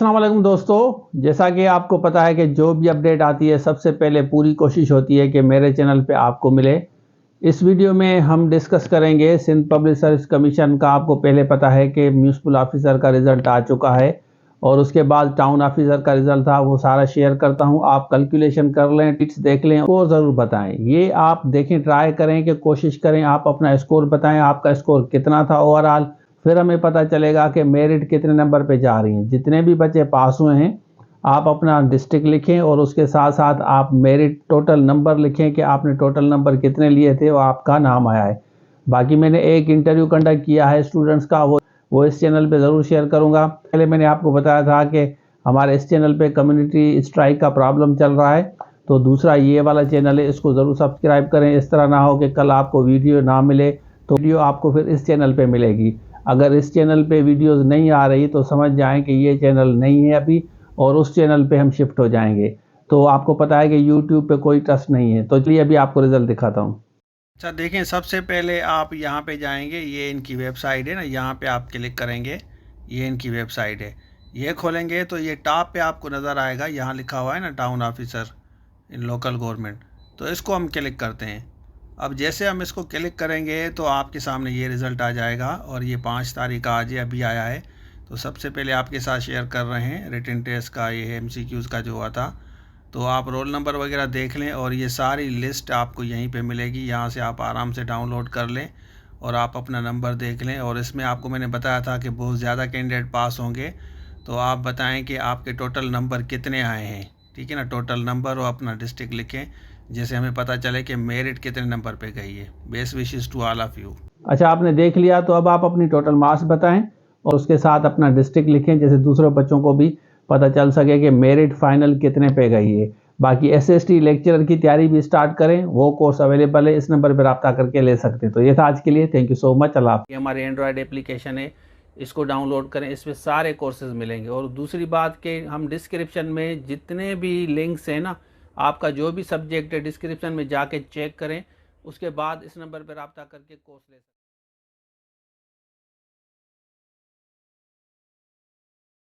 अस्सलाम वालेकुम दोस्तों, जैसा कि आपको पता है कि जो भी अपडेट आती है सबसे पहले पूरी कोशिश होती है कि मेरे चैनल पे आपको मिले। इस वीडियो में हम डिस्कस करेंगे सिंध पब्लिक सर्विस कमीशन का। आपको पहले पता है कि म्यूनसिपल ऑफिसर का रिज़ल्ट आ चुका है और उसके बाद टाउन ऑफिसर का रिज़ल्ट था, वो सारा शेयर करता हूँ। आप कैलकुलेशन कर लें, टिप्स देख लें और ज़रूर बताएं। ये आप देखें, ट्राई करें कि कोशिश करें आप अपना स्कोर बताएं, आपका स्कोर कितना था ओवरऑल। फिर हमें पता चलेगा कि मेरिट कितने नंबर पे जा रही हैं। जितने भी बच्चे पास हुए हैं आप अपना डिस्ट्रिक्ट लिखें और उसके साथ साथ आप मेरिट टोटल नंबर लिखें कि आपने टोटल नंबर कितने लिए थे और आपका नाम आया है। बाकी मैंने एक इंटरव्यू कंडक्ट किया है स्टूडेंट्स का, वो इस चैनल पे ज़रूर शेयर करूँगा। पहले मैंने आपको बताया था कि हमारे इस चैनल पे कम्युनिटी स्ट्राइक का प्रॉब्लम चल रहा है, तो दूसरा ये वाला चैनल है, इसको ज़रूर सब्सक्राइब करें। इस तरह ना हो कि कल आपको वीडियो ना मिले तो वीडियो आपको फिर इस चैनल पे मिलेगी। अगर इस चैनल पे वीडियोस नहीं आ रही तो समझ जाएं कि ये चैनल नहीं है अभी और उस चैनल पे हम शिफ्ट हो जाएंगे। तो आपको पता है कि यूट्यूब पे कोई ट्रस्ट नहीं है। तो चलिए अभी आपको रिजल्ट दिखाता हूँ। अच्छा देखें, सबसे पहले आप यहाँ पे जाएंगे, ये इनकी वेबसाइट है ना, यहाँ पे आप क्लिक करेंगे। ये इनकी वेबसाइट है, ये खोलेंगे तो ये टॉप पे आपको नज़र आएगा, यहाँ लिखा हुआ है ना town officer in local government. तो इसको हम क्लिक करते हैं। अब जैसे हम इसको क्लिक करेंगे तो आपके सामने ये रिज़ल्ट आ जाएगा और ये 5 तारीख आज ये अभी आया है। तो सबसे पहले आपके साथ शेयर कर रहे हैं रिटन टेस्ट का, ये MCQs का जो हुआ था। तो आप रोल नंबर वगैरह देख लें और ये सारी लिस्ट आपको यहीं पे मिलेगी, यहाँ से आप आराम से डाउनलोड कर लें और आप अपना नंबर देख लें। और इसमें आपको मैंने बताया था कि बहुत ज़्यादा कैंडिडेट पास होंगे, तो आप बताएं कि आपके टोटल नंबर कितने आए हैं। ठीक है ना, टोटल नंबर और अपना डिस्ट्रिक्ट लिखें, जैसे हमें पता चले कि मेरिट कितने नंबर पे गई है। Best wishes to all of you. अच्छा, आपने देख लिया तो अब आप अपनी टोटल मार्क्स बताएं और उसके साथ अपना डिस्ट्रिक्ट लिखें, जैसे दूसरे बच्चों को भी पता चल सके कि मेरिट फाइनल कितने पे गई है। बाकी SST लेक्चरर की तैयारी भी स्टार्ट करें, वो कोर्स अवेलेबल है, इस नंबर पर रब्ता करके ले सकते हैं। तो ये था आज के लिए, थैंक यू सो मच। अल्लाह। ये हमारे एंड्रॉयड एप्लीकेशन है, इसको डाउनलोड करें, इसमें सारे कोर्सेज मिलेंगे। और दूसरी बात कि हम डिस्क्रिप्शन में जितने भी लिंक्स हैं ना, आपका जो भी सब्जेक्ट है डिस्क्रिप्शन में जाके चेक करें, उसके बाद इस नंबर पर रब्ता करके कोर्स ले सकते हैं।